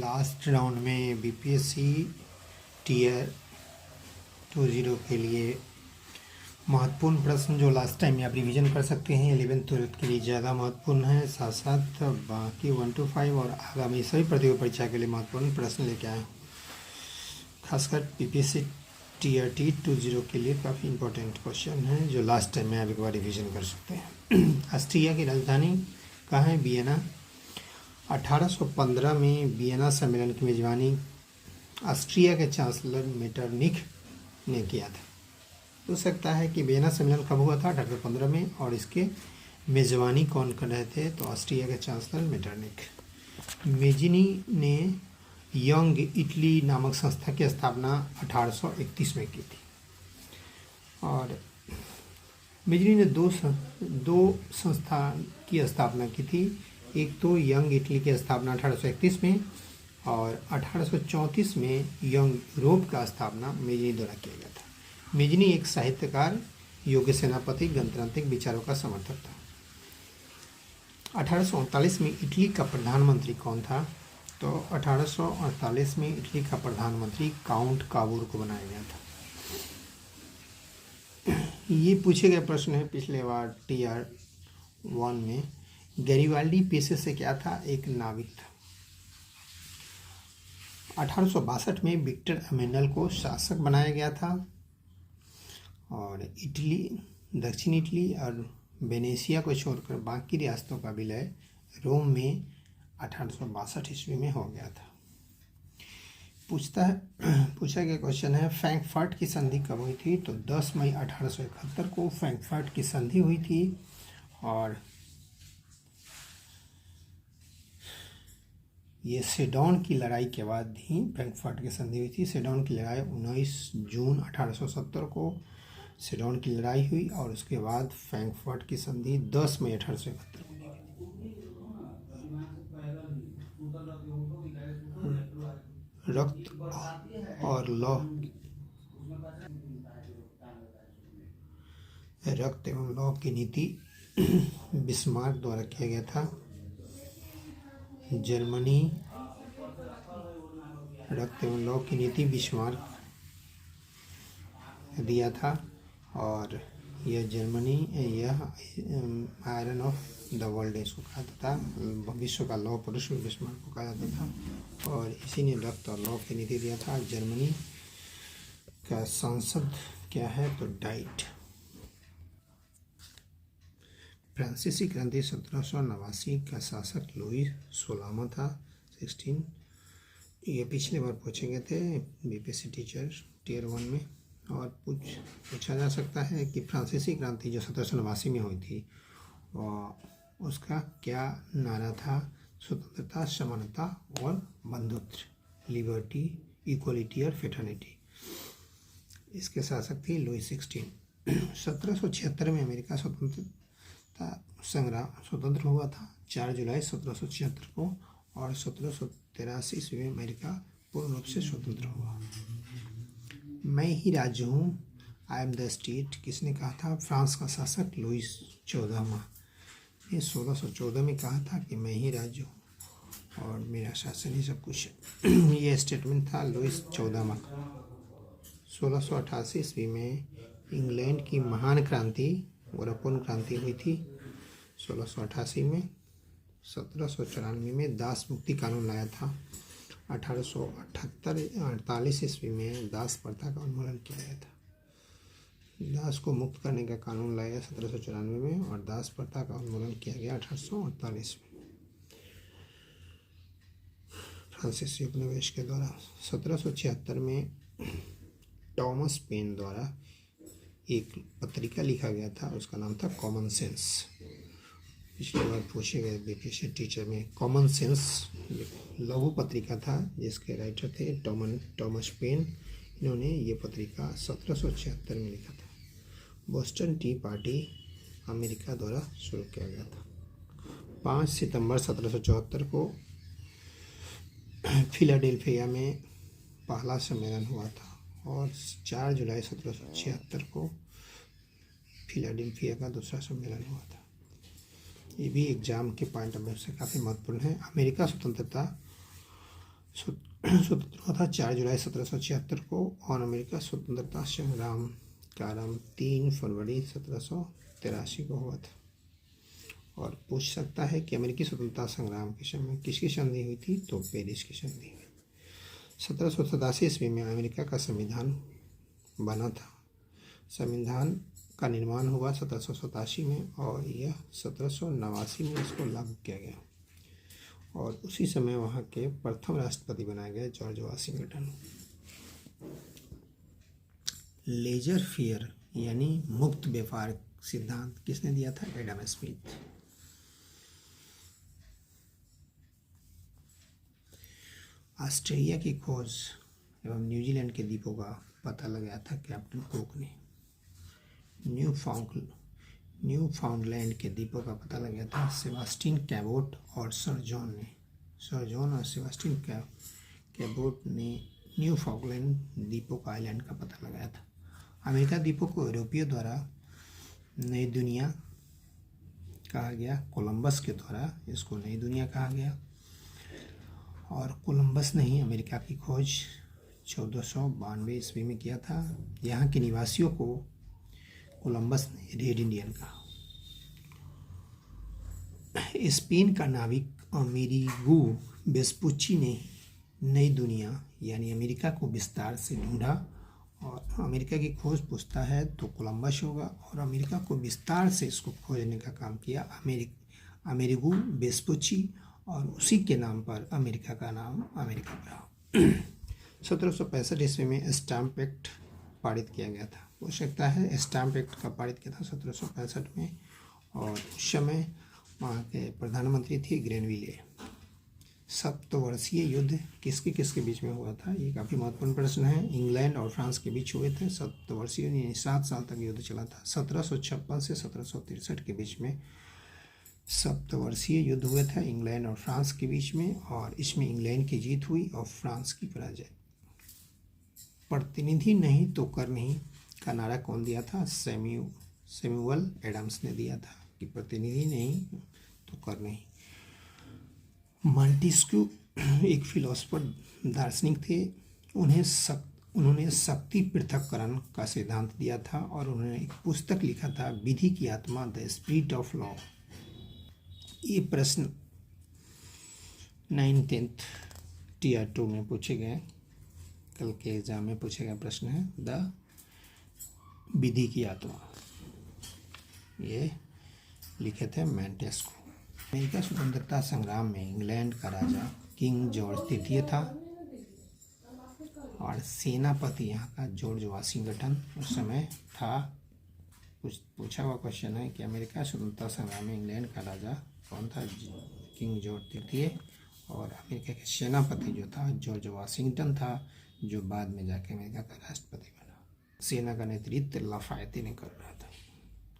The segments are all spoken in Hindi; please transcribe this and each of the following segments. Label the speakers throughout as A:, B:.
A: लास्ट राउंड में बीपीएससी टीयर 20 के लिए महत्वपूर्ण प्रश्न जो लास्ट टाइम आप रिवीजन कर सकते हैं 11th 12th के लिए ज़्यादा महत्वपूर्ण है, साथ साथ बाकी 1 to 5 और आगामी सभी प्रतियोगी परीक्षा के लिए महत्वपूर्ण प्रश्न लेके आए। खासकर बीपीएससी टीयर 20 के लिए काफ़ी इंपॉर्टेंट क्वेश्चन है जो लास्ट टाइम में आप एक बार रिविजन कर सकते हैं। ऑस्ट्रिया की राजधानी कहाँ है? वियना। 1815 में वियना सम्मेलन की मेजबानी ऑस्ट्रिया के चांसलर मेटरनिख ने किया था। हो सकता है कि वियना सम्मेलन कब हुआ था? 1815 में, और इसके मेजबानी कौन कर रहे थे? तो ऑस्ट्रिया के चांसलर मेटरनिख। मेजिनी ने यंग इटली नामक संस्था की स्थापना 1831 में की थी। और मेजिनी ने दो संस्था की स्थापना की थी। एक तो यंग इटली की स्थापना 1831 में और 1834 में यंग यूरोप का स्थापना मेजिनी द्वारा किया गया था। मेजिनी एक साहित्यकार, योग्य सेनापति, गणतांत्रिक विचारों का समर्थक था। 1848 में इटली का प्रधानमंत्री कौन था? तो 1848 में इटली का प्रधानमंत्री काउंट काबूर को बनाया गया था। ये पूछे गए प्रश्न है पिछले बार टीआर 1 में। गैरिबाल्डी पेशे से क्या था? एक नाविक था। 1862 में विक्टर एमेंडल को शासक बनाया गया था और इटली, दक्षिण इटली और वेनेशिया को छोड़कर बाकी रियासतों का विलय रोम में 1862 ईस्वी में हो गया था। पूछा गया क्वेश्चन है फ्रैंकफर्ट की संधि कब हुई थी? तो 10 मई 1871 को फ्रैंकफर्ट की संधि हुई थी और ये सेडोन की लड़ाई के बाद ही फ्रैंकफर्ट की संधि हुई थी। सेडोन की लड़ाई 19 जून 1870 को सेडोन की लड़ाई हुई और उसके बाद फ्रैंकफर्ट की संधि 10 मई 1871 को। रक्त और लौह रक्त एवं लौह की नीति बिस्मार्क द्वारा किया गया था। जर्मनी रक्त एवं लौह की नीति बिस्मार्क दिया था और यह जर्मनी यह आयरन ऑफ द वर्ल्ड इसको कहा जाता था। विश्व का लौह पुरुष बिस्मार्क को कहा जाता था और इसी ने रक्त और लौह की नीति दिया था। जर्मनी का सांसद क्या है? तो डाइट। फ्रांसीसी क्रांति 1789 का शासक लुई 16वां था। 16 ये पिछले बार पूछे गए थे बीपीएससी टीयर 1 में। और पूछा जा सकता है कि फ्रांसीसी क्रांति जो 1789 में हुई थी उसका क्या नारा था? स्वतंत्रता, समानता और बंधुत्व, लिबर्टी, इक्वलिटी और फेटर्निटी। इसके शासक थे लुई 16। 1776 में अमेरिका स्वतंत्र हुआ था 4 जुलाई 1776 को और 1783 ईस्वी में अमेरिका पूर्ण रूप से स्वतंत्र हुआ। मैं ही राज्य हूँ, आई एम द स्टेट, किसने कहा था? फ्रांस का शासक लुई 14वां ने 1614 में कहा था कि मैं ही राज्य हूँ और मेरा शासन ही सब कुछ है। ये स्टेटमेंट था लुई 14वां का। 1688 ईस्वी में इंग्लैंड की महान क्रांति गोरखपुर क्रांति हुई थी 1688 में। 1794 में दास मुक्ति कानून लाया था। 1848 ईस्वी में दास प्रथा का उन्मूलन किया गया था। दास को मुक्त करने का कानून लाया गया 1794 में और दास प्रथा का उन्मूलन किया गया 1848 में फ्रांसीसी उपनिवेश के द्वारा। 1776 में टॉमस पेन द्वारा एक पत्रिका लिखा गया था, उसका नाम था कॉमन सेंस। पिछली बार पूछे गए बीपीएससी टीचर में कॉमन सेंस लघु पत्रिका था जिसके राइटर थे टॉमस पेन। इन्होंने ये पत्रिका 1776 में लिखा था। बोस्टन टी पार्टी अमेरिका द्वारा शुरू किया गया था। 5 सितंबर 1774 को फिलाडेल्फिया में पहला सम्मेलन हुआ था और 4 जुलाई 1776 को फिलाडेल्फिया का दूसरा सम्मेलन हुआ था। ये भी एग्जाम के पॉइंट ऑफ व्यू से काफ़ी महत्वपूर्ण है। अमेरिका स्वतंत्रता स्वतंत्र हुआ था 4 जुलाई 1776 को, और अमेरिका स्वतंत्रता संग्राम का आरंभ 3 फरवरी 1783 को हुआ था। और पूछ सकता है कि अमेरिकी स्वतंत्रता संग्राम के समय किसकी संधि हुई थी, तो पेरिस की संधि हुई। 1787 ईस्वी में अमेरिका का संविधान बना था। संविधान का निर्माण हुआ 1787 में, और यह 1789 में इसको लागू किया गया, और उसी समय वहाँ के प्रथम राष्ट्रपति बनाए गए जॉर्ज वाशिंगटन। लेजर फेयर यानी मुक्त व्यापार सिद्धांत किसने दिया था, एडम स्मिथ। ऑस्ट्रेलिया की खोज एवं न्यूजीलैंड के द्वीपों का पता लगाया था कैप्टन कुक ने। न्यूफाउंडलैंड के द्वीपों का पता लगाया था सेबास्टियन कैबोट और सर जॉन ने। सर जॉन और सेबास्टियन कैबोट ने न्यूफाउंडलैंड द्वीपों का आइलैंड का पता लगाया था। अमेरिका द्वीपों को यूरोपियों द्वारा नई दुनिया कहा गया, कोलंबस के द्वारा इसको नई दुनिया कहा गया। और कोलंबस ने ही अमेरिका की खोज 1492 ईस्वी में किया था। यहाँ के निवासियों को कोलंबस ने रेड इंडियन कहा। स्पेन का नाविक अमेरिगो वेस्पुची ने नई दुनिया यानी अमेरिका को विस्तार से ढूंढा, और अमेरिका की खोज पूछता है तो कोलंबस होगा, और अमेरिका को विस्तार से इसको खोजने का काम किया अमेरिगो वेस्पुची, और उसी के नाम पर अमेरिका का नाम अमेरिका पड़ा। 1765 ईस्वी में स्टैम्प एक्ट पारित किया गया था। हो सकता है स्टैम्प एक्ट का पारित किया था 1765 में, और उस समय वहाँ के प्रधानमंत्री थे ग्रेनविले। सप्तवर्षीय युद्ध किसके बीच में हुआ था, ये काफ़ी महत्वपूर्ण प्रश्न है। इंग्लैंड और फ्रांस के बीच हुए थे। सप्तवर्षीय यानी 7 साल तक युद्ध चला था। 1756 से 1763 के बीच में सप्तवर्षीय युद्ध हुए थे इंग्लैंड और फ्रांस के बीच में, और इसमें इंग्लैंड की जीत हुई और फ्रांस की पराजय। प्रतिनिधि नहीं तो कर नहीं का नारा कौन दिया था, सैमुअल एडम्स ने दिया था कि प्रतिनिधि नहीं तो कर नहीं। मॉन्टेस्क्यू एक फिलोसफर दार्शनिक थे। उन्होंने शक्ति पृथक्करण का सिद्धांत दिया था, और उन्होंने एक पुस्तक लिखा था विधि की आत्मा, द स्पिरिट ऑफ लॉ। ये प्रश्न 9th Tier 2 में पूछे गए, कल के एग्जाम में पूछे गए प्रश्न है द विधि की आत्मा। ये लिखे थे मॉन्टेस्क्यू। अमेरिका स्वतंत्रता संग्राम में इंग्लैंड का राजा किंग जॉर्ज तृतीय था, और सेनापति यहाँ का जॉर्ज वाशिंगटन उस समय था। पूछा हुआ क्वेश्चन है कि अमेरिका स्वतंत्रता संग्राम में इंग्लैंड का राजा कौन था, किंग जॉर्ज तृतीय, और अमेरिका के सेनापति जो था जॉर्ज वाशिंगटन था, जो बाद में जाके अमेरिका का राष्ट्रपति बना। सेना का नेतृत्व लाफायते ने कर रहा था।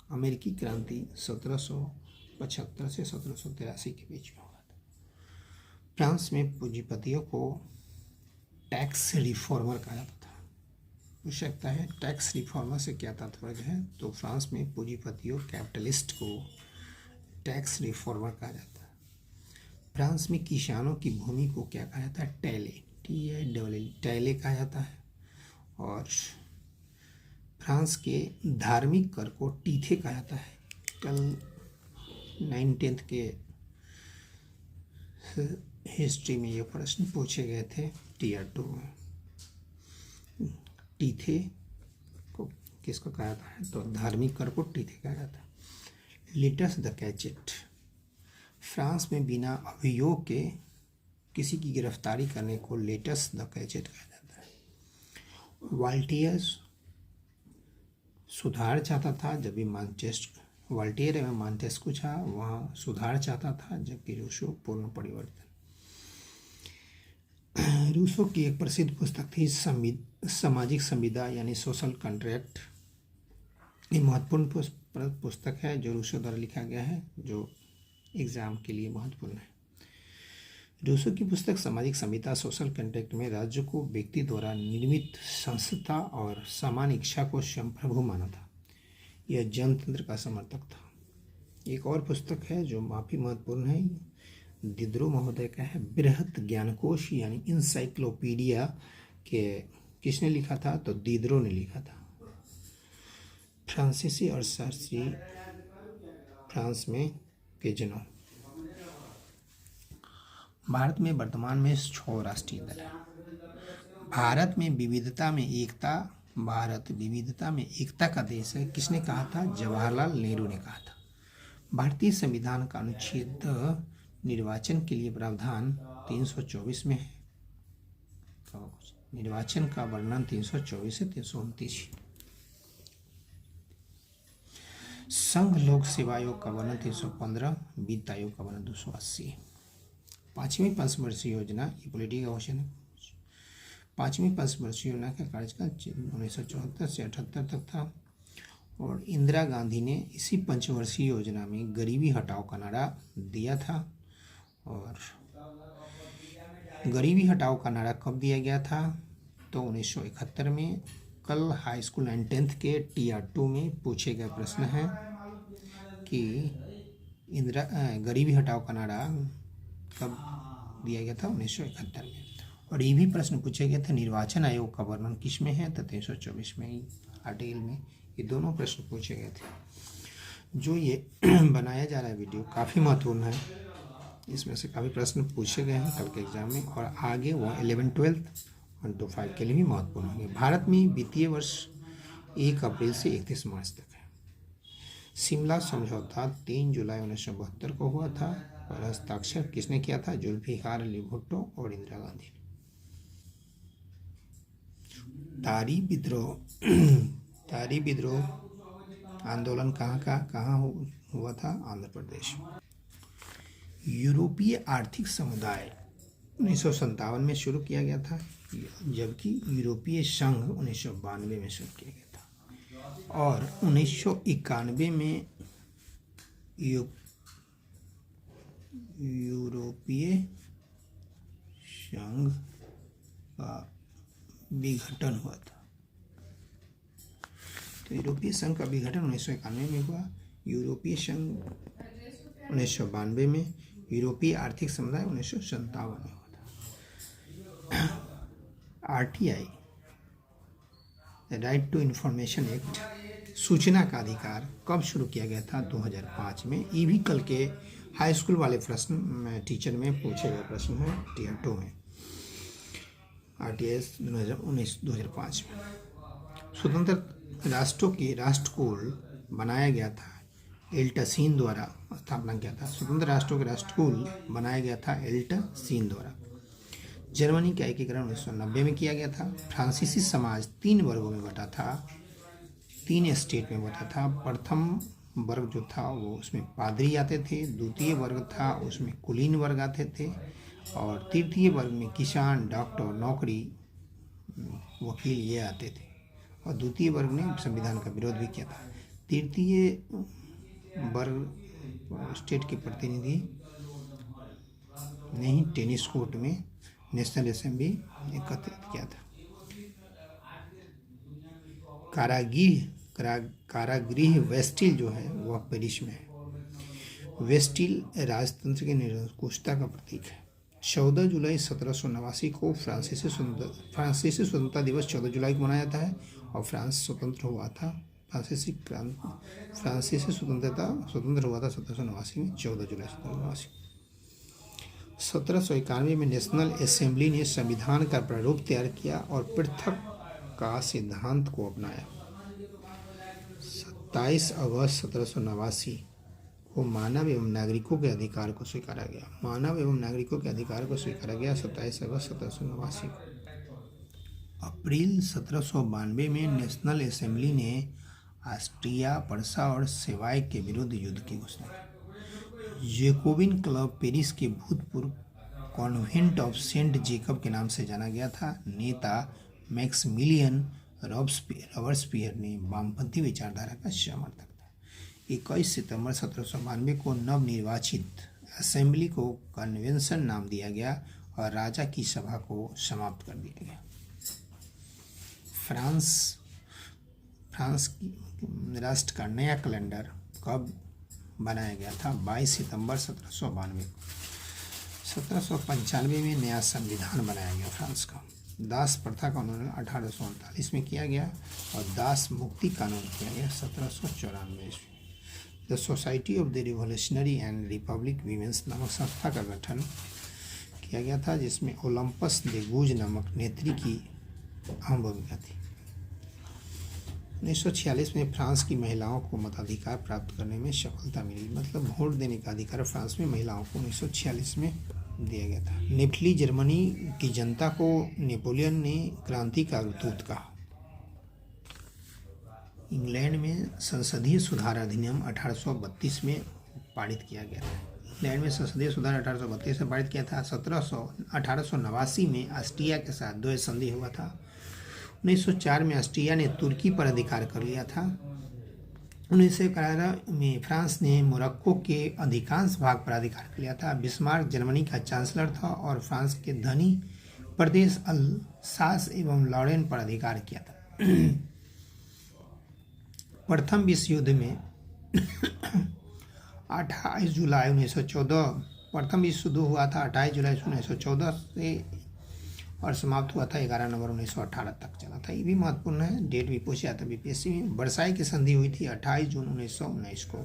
A: अमेरिकी क्रांति 1775 से 1783 के बीच में हुआ था। फ्रांस में पूंजीपतियों को टैक्स रिफॉर्मर कहा जाता था। पूछ सकता है टैक्स रिफॉर्मर से क्या तात्पर्य है, तो फ्रांस में पूंजीपतियों कैपिटलिस्ट को टैक्स रिफॉर्मर कहा जाता है। फ्रांस में किसानों की भूमि को क्या कहा जाता है, टैले, टैले कहा जाता है। और फ्रांस के धार्मिक कर को टीथे कहा जाता है। कल 9th के हिस्ट्री में ये प्रश्न पूछे गए थे Tier 2 में। टीथे को किसको कहा जाता है, तो धार्मिक कर को टीथे कहा जाता है। लेटस द कैचेट, फ्रांस में बिना अभियोग के किसी की गिरफ्तारी करने को लेटस द कैचेट कहा जाता है। वाल्टियर्स सुधार चाहता था, जबकि वाल्टियर एवं मॉन्टेस्क्यू था वहाँ सुधार चाहता था, जबकि रूसो पूर्ण परिवर्तन। रूसो की एक प्रसिद्ध पुस्तक थी सामाजिक संविदा यानी सोशल कॉन्ट्रैक्ट। ये महत्वपूर्ण पुस्तक है जो रूसो द्वारा लिखा गया है, जो एग्जाम के लिए महत्वपूर्ण है। रूसो की पुस्तक सामाजिक संविदा सोशल कॉन्ट्रैक्ट में राज्य को व्यक्ति द्वारा निर्मित संस्था और समान इच्छा को स्वयंप्रभु माना था। यह जनतंत्र का समर्थक था। एक और पुस्तक है जो काफ़ी महत्वपूर्ण है, दिदरो महोदय का है बृहत ज्ञानकोश यानी इंसाइक्लोपीडिया के किसने लिखा था? तो दिदरो ने लिखा था। फ्रांसीसी अर्थशास्त्री फ्रांस में केजनो। भारत में वर्तमान में 6 राष्ट्रीय दल है। भारत विविधता में एकता का देश है, किसने कहा था? जवाहरलाल नेहरू ने कहा था। भारतीय संविधान का अनुच्छेद निर्वाचन के लिए प्रावधान 324 में है। निर्वाचन का वर्णन 324 से 329। संघ लोक सेवा आयोग का वर्णन 315, वित्त आयोग का वर्णन 280। 5वीं पंचवर्षीय योजना, ये पॉलिटी का क्वेश्चन है। 5वीं पंचवर्षीय योजना का कार्यकाल 1974 से 78 तक था और इंदिरा गांधी ने इसी पंचवर्षीय योजना में गरीबी हटाओ का नारा दिया था। और गरीबी हटाओ का नारा कब दिया गया था? तो 1971 में। कल हाई स्कूल एंड 10th के Tier 2 में पूछे गए प्रश्न है कि गरीबी हटाओ का नारा कब दिया गया था? 1971 में। और ये भी प्रश्न पूछे गए थे निर्वाचन आयोग का वर्णन किस में है? तो 324 में ही आर्टिकल में। ये दोनों प्रश्न पूछे गए थे। जो ये बनाया जा रहा है वीडियो काफ़ी महत्वपूर्ण है, इसमें से काफ़ी प्रश्न पूछे गए हैं कल के एग्जाम में और आगे वो 11th 12th 1 to 5 के लिए भी महत्वपूर्ण होंगे। भारत में वित्तीय वर्ष 1 अप्रैल से 31 मार्च तक है। शिमला समझौता 3 जुलाई 1972 को हुआ था और हस्ताक्षर किसने किया था? जुल्फिकार अली भुट्टो और इंदिरा गांधी। तारी विद्रोह आंदोलन कहाँ हुआ था? आंध्र प्रदेश। यूरोपीय आर्थिक समुदाय 1957 में शुरू किया गया था, जबकि यूरोपीय संघ 1992 में शुरू किया गया था और 1991 में यूरोपीय संघ का विघटन हुआ था। तो यूरोपीय संघ का विघटन 1991 में हुआ, यूरोपीय संघ 1992 में, यूरोपीय आर्थिक समुदाय 1957 में हुआ था। RTI right to information act, सूचना का अधिकार कब शुरू किया गया था? 2005 में। ये भी कल के हाई स्कूल वाले प्रश्न टीचर में पूछे गए प्रश्न है Tier 2 में। RTI 2005 में। स्वतंत्र राष्ट्रों के राष्ट्रकुल बनाया गया था, एल्टसीन द्वारा स्थापना किया था। स्वतंत्र राष्ट्रों के राष्ट्रकुल बनाया गया था एल्टसीन द्वारा। जर्मनी का एकीकरण 1990 में किया गया था। फ्रांसीसी समाज 3 वर्गों में बटा था, 3 स्टेट में बटा था। प्रथम वर्ग जो था वो उसमें पादरी आते थे, द्वितीय वर्ग था उसमें कुलीन वर्ग आते थे और तृतीय वर्ग में किसान, डॉक्टर, नौकरी, वकील ये आते थे। और द्वितीय वर्ग ने संविधान का विरोध भी किया था। तृतीय वर्ग स्टेट के प्रतिनिधि ने ही टेनिस कोर्ट में नेशनल असेंबली एकत्रित किया था। कारागृह वेस्टिल जो है वह पेरिस में है। वेस्टिल राजतंत्र की निरंकुशता का प्रतीक है। 14 जुलाई 1789 को फ्रांसीसी स्वतंत्रता दिवस 14 जुलाई को मनाया जाता है और फ्रांस स्वतंत्र हुआ था। फ्रांसीसी स्वतंत्र हुआ था 1789 में, 14 जुलाई 1789। 1791 में नेशनल असेंबली ने संविधान का प्रारूप तैयार किया और पृथक का सिद्धांत को अपनाया। 27 अगस्त 1789 को मानव एवं नागरिकों के अधिकार को स्वीकारा गया। मानव एवं नागरिकों के अधिकार को स्वीकारा गया 27 अगस्त 1789 को। अप्रैल 1792 में नेशनल असेंबली ने ऑस्ट्रिया, प्रसा और सेवाय के विरुद्ध युद्ध की घोषणा की। जैकोबिन क्लब पेरिस के भूतपूर्व कॉन्वेंट ऑफ सेंट जेकब के नाम से जाना गया था। नेता मैक्सिमिलियन रॉबस्पियर ने वामपंथी विचारधारा का समर्थक था। 21 सितंबर 1792 को नवनिर्वाचित असेंबली को कन्वेंशन नाम दिया गया और राजा की सभा को समाप्त कर दिया गया। फ्रांस राष्ट्र का नया कैलेंडर कब बनाया गया था? 22 सितंबर 1792 को। 1795 में नया संविधान बनाया गया फ्रांस का। दास प्रथा का उन्होंने 1839 में किया गया और दास मुक्ति कानून किया गया 1794 ईस्वी। The society of the revolutionary and Republic women's नामक संस्था का गठन किया गया था, जिसमें ओलंपस दे गूज नामक नेत्री की अहम भूमिका थी। 1946 में फ्रांस की महिलाओं को मताधिकार प्राप्त करने में सफलता मिली, मतलब वोट देने का अधिकार फ्रांस में महिलाओं को 1946 में दिया गया था। नेपली जर्मनी की जनता को नेपोलियन ने क्रांति का दूत कहा। इंग्लैंड में संसदीय सुधार अधिनियम 1832 में पारित किया गया था। इंग्लैंड में संसदीय सुधार 1832 में पारित किया था। 1889 में ऑस्ट्रिया के साथ द्वैध संधि हुआ था। 1904 में ऑस्ट्रिया ने तुर्की पर अधिकार कर लिया था। 1911 में फ्रांस ने मोरक्को के अधिकांश भाग पर अधिकार कर लिया था। बिस्मार्क जर्मनी का चांसलर था और फ्रांस के धनी प्रदेश अल्सास एवं लॉरेन पर अधिकार किया था। प्रथम विश्व युद्ध में 28 जुलाई 1914 प्रथम विश्व युद्ध हुआ था 28 जुलाई 1914 से और समाप्त हुआ था 11 नवंबर 1918 तक चला था। ये भी महत्वपूर्ण है, डेट भी पूछा था बीपीएससी में। वर्साई की संधि हुई थी 28 जून 1919 को।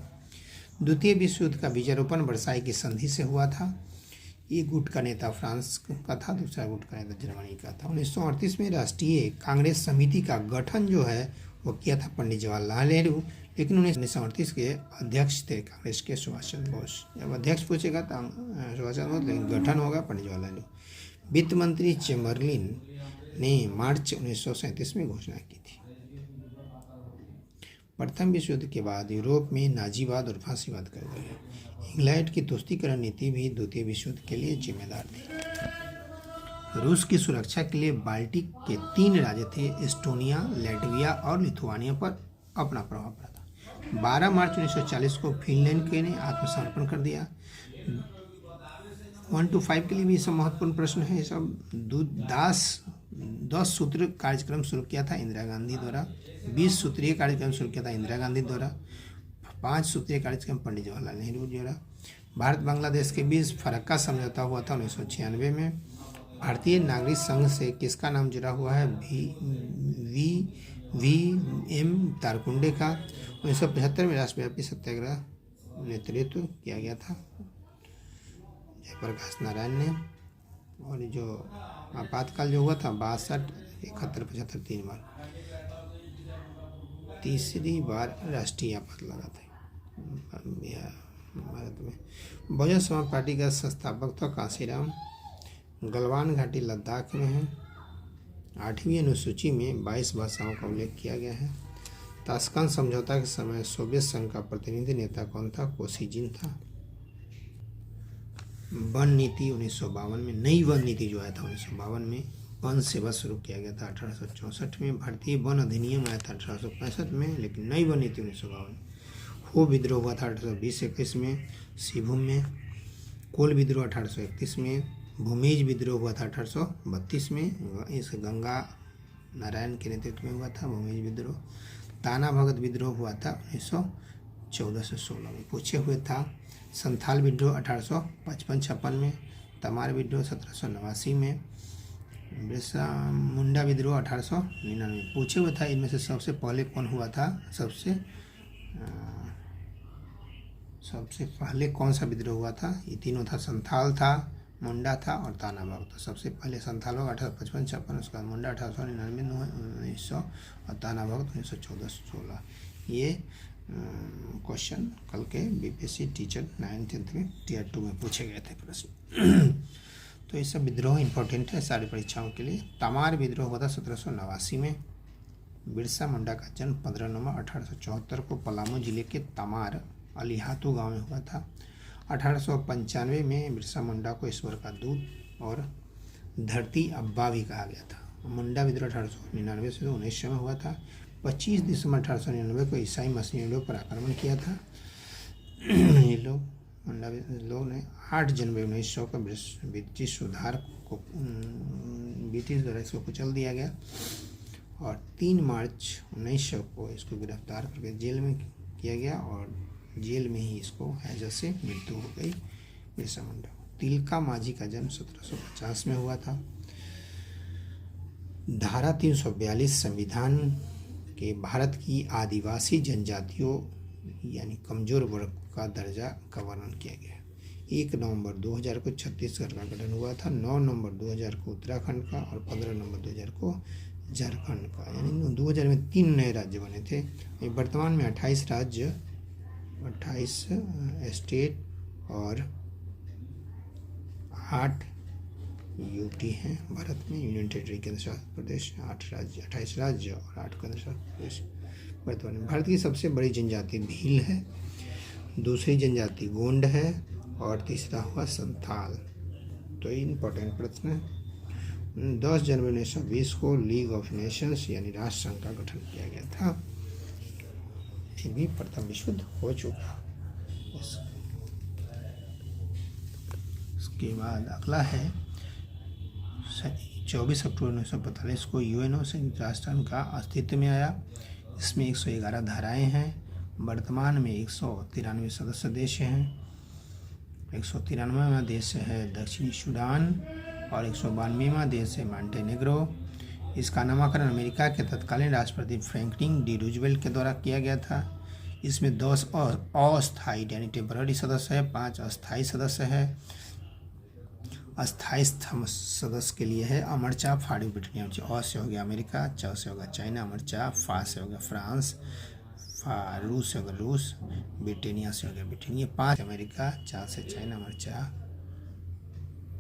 A: द्वितीय विश्व युद्ध का बीजारोपण वर्साई की संधि से हुआ था। एक गुट का नेता फ्रांस का था, दूसरा गुट का नेता जर्मनी का था। 1938 में राष्ट्रीय कांग्रेस समिति का गठन जो है वो किया था पंडित जवाहरलाल नेहरू, लेकिन 1938 के अध्यक्ष थे कांग्रेस के सुभाष चंद्र बोस। जब अध्यक्ष पूछेगा तो सुभाष चंद्र बोस, लेकिन गठन होगा पंडित जवाहरलाल नेहरू। वित्त मंत्री चेम्बरलिन ने मार्च 1937 में घोषणा की थी। प्रथम विश्व युद्ध के बाद यूरोप में नाजीवाद और फांसीवाद कर गया। इंग्लैंड की तुष्टीकरण नीति भी द्वितीय विश्व युद्ध के लिए जिम्मेदार थी। रूस की सुरक्षा के लिए बाल्टिक के 3 राज्य थे, एस्टोनिया, लैटविया और लिथुआनिया पर अपना प्रभाव पड़ा था। 12 मार्च 1940 को फिनलैंड ने आत्मसमर्पण कर दिया। 1 to 5 के लिए भी सब महत्वपूर्ण प्रश्न है। सब 10 सूत्र कार्यक्रम शुरू किया था इंदिरा गांधी द्वारा। 20 सूत्रीय कार्यक्रम शुरू किया था इंदिरा गांधी द्वारा। 5 सूत्रीय कार्यक्रम पंडित जवाहरलाल नेहरू द्वारा। भारत बांग्लादेश के बीच फरक्का समझौता हुआ था 1996 में। भारतीय नागरिक संघ से किसका नाम जुड़ा हुआ है? वी.एम. तारकुंडे का। 1975 में राष्ट्रव्यापी सत्याग्रह नेतृत्व किया गया था जयप्रकाश नारायण ने। और जो आपातकाल जो हुआ था 62, 71, 75 3 बार, तीसरी बार राष्ट्रीय आपात लगा था भारत में। बहुजन समाज पार्टी का संस्थापक था कांशीराम। गलवान घाटी लद्दाख में है। 8वीं अनुसूची में 22 भाषाओं का उल्लेख किया गया है। ताशकंद समझौता के समय सोवियत संघ का प्रतिनिधि नेता कौन था? कोसिजिन था। वन नीति 1952 में, नई वन नीति जो आया था 1952 में, वन सेवा शुरू किया गया था 1864 में। भारतीय वन अधिनियम आया था 1865 में, लेकिन नई वन नीति 1952। हो विद्रोह हुआ था 1820-21 में सिभूम में। कोल विद्रोह 1831 में। भूमिज विद्रोह हुआ था 1832 में, इस गंगा नारायण के नेतृत्व में हुआ था भूमिज विद्रोह। ताना भगत विद्रोह हुआ था 1914 से 16 में, पूछे हुए था। संथाल विद्रोह 1855-56 में। तमार विद्रोह 1789 में। बिरसा मुंडा विद्रोह 1899 में, पूछे हुए था। इनमें से सबसे पहले कौन हुआ था? सबसे पहले कौन सा विद्रोह हुआ था? ये तीनों था, संथाल था, मुंडा था और ताना भगत। तो सबसे पहले संथाल होगा 1855-56, उसके बाद मुंडा 1899-1900 और ताना भगत 1914-16। ये क्वेश्चन कल के बीपीएससी टीचर 9th में Tier 2 में पूछे गए थे प्रश्न। तो ये सब विद्रोह इंपॉर्टेंट है सारी परीक्षाओं के लिए। तमार विद्रोह हुआ था 1789 में। बिरसा मुंडा का जन्म 15 नवंबर 1874 को पलामू जिले के तमार अलीहातू गांव में हुआ था। 1895 में बिरसा मुंडा को ईश्वर का दूत और धरती अब्बा भी कहा गया था। मुंडा विद्रोह 1899 से 1900 में हुआ था। 25 दिसंबर 1899 को ईसाई मसीहियों पर आक्रमण किया था। ये लोग मुंडा लोग ने 8 जनवरी 1900 को ब्रिटिश सुधार को ब्रिटिश द्वारा इसको कुचल दिया गया और 3 मार्च 1900 को इसको गिरफ्तार करके जेल में किया गया और जेल में ही इसको हैजा से मृत्यु हो गई बिरसा मुंडा। तिलका माझी का जन्म 1750 में हुआ था। धारा 342 संविधान के भारत की आदिवासी जनजातियों यानी कमजोर वर्ग का दर्जा का वर्णन किया गया। 1 नवंबर 2000 को छत्तीसगढ़ का गठन हुआ था, 9 नवंबर 2000 को उत्तराखंड का और 15 नवंबर 2000 को झारखंड का, यानी 2000 में 3 नए राज्य बने थे। वर्तमान में 28 राज्य, 28 स्टेट और 8 यूटी हैं भारत में, यूनियन टेरिटरी केंद्र शासित प्रदेश। 28 राज्य और 8 केंद्र शासित प्रदेश। वर्तमान में भारत की सबसे बड़ी जनजाति भील है, दूसरी जनजाति गोंड है और तीसरा हुआ संथाल। तो इम्पोर्टेंट प्रश्न है। 10 जनवरी 1920 को लीग ऑफ नेशंस यानी राष्ट्र संघ का गठन किया गया था। फिर भी प्रथम विश्व युद्ध हो चुका। इसके बाद अगला है 24 अक्टूबर 1945 को यूएनओ संयुक्त राष्ट्र का अस्तित्व में आया। इसमें 111 धाराएं हैं। वर्तमान में 193 सदस्य देश हैं। 193वां देश है दक्षिणी सूडान और 192वां देश है मॉन्टेनेग्रो। इसका नामकरण अमेरिका के तत्कालीन राष्ट्रपति फ्रैंकलिन डी रूजवेल्ट के द्वारा किया गया था। इसमें 10 अस्थायी यानी टेम्पररी सदस्य है, 5 अस्थायी सदस्य है। अस्थायी सदस्य के लिए है अमरचा फाड़ी ब्रिटेनिया। अ से हो गया अमेरिका, च से होगा चाइना, अमरचा, फा से हो गया फ्रांस, रूस से होगा रूस, ब्रिटेनिया से हो गया ब्रिटेनिया। 5 अमेरिका, चा से चाइना, अमरचा,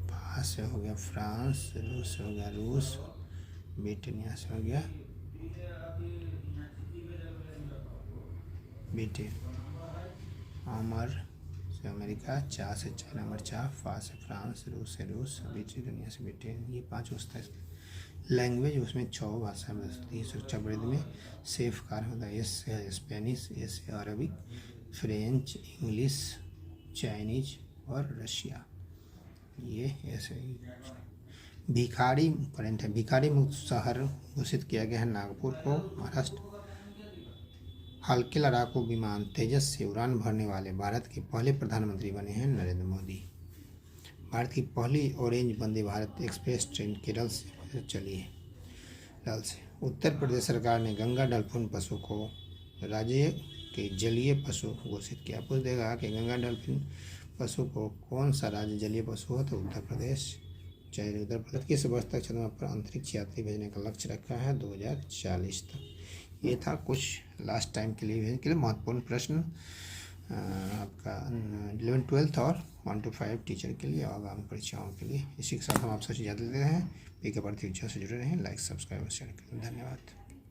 A: फा से हो गया फ्रांस, रूस से हो गया रूस, ब्रिटेनिया से हो गया ब्रिटेन। अमर से अमेरिका, चा से चाइना, अमरचा, फा से फ्रांस, रूस से रूस, ब्रिटेनिया से ब्रिटेन। ये 5 होता है। लैंग्वेज उसमें 6 भाषा में होती है। सुरक्षा वृद्धि में सेफ कार होता है। एस से स्पेनिश, एस से अरबिक, फ्रेंच, इंग्लिश, चाइनीज और रशिया। ये ऐसे ही। भिखारी करंट है। भिखारी मुक्त शहर घोषित किया गया है नागपुर को, महाराष्ट्र। हल्के लड़ाकू विमान तेजस से उड़ान भरने वाले भारत के पहले प्रधानमंत्री बने हैं नरेंद्र मोदी। भारत की पहली orange Vande Bharat express train Kerala से चली है। रल से उत्तर प्रदेश सरकार ने गंगा डॉल्फिन पशु को राज्य के जलीय पशु घोषित किया। पूछ देगा कि गंगा डॉल्फिन पशु को कौन सा राज्य जलीय पशु है, तो उत्तर प्रदेश। चाहे उत्तर प्रदेश किस वर्ष तक चंद्रमा पर अंतरिक्ष यात्री भेजने का लक्ष्य रखा है, 2040 तक। ये था कुछ लास्ट टाइम के लिए महत्वपूर्ण प्रश्न आपका 11th 12th और 1 to 5 टीचर के लिए और आगामी परीक्षाओं के लिए। इसी के साथ हम आपसे इजाज़त लेते हैं। पी के प्रति से जुड़े रहें। लाइक, सब्सक्राइब और शेयर करें। धन्यवाद।